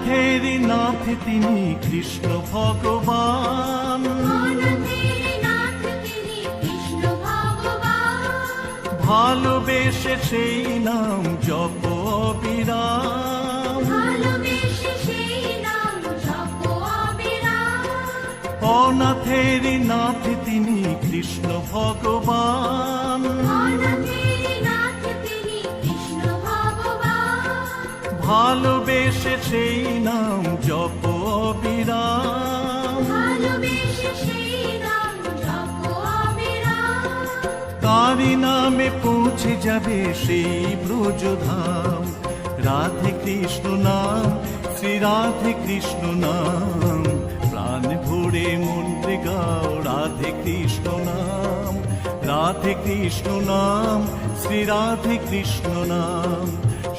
অনাথের নাথ তিনি কৃষ্ণ ভগবান, ভালোবেসে সেই নাম জপ অবিরাম। অনাথের নাথ তিনি কৃষ্ণ ভগবান, ভালোবেসে সেই নাম জপ অবিরাম। তারি নামে পৌঁছে যাবে সেই ব্রজধাম। রাধে কৃষ্ণ নাম, শ্রী রাধে কৃষ্ণ নাম, প্রাণ ভরে মন্ত্রে গাও রাধে কৃষ্ণ নাম। রাধে কৃষ্ণ নাম, শ্রী রাধে কৃষ্ণ নাম,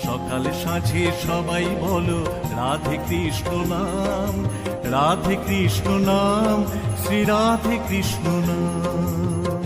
সকালে সাঁঝে সবাই বলো রাধে কৃষ্ণ নাম। রাধে কৃষ্ণ নাম, শ্রী রাধে কৃষ্ণ নাম।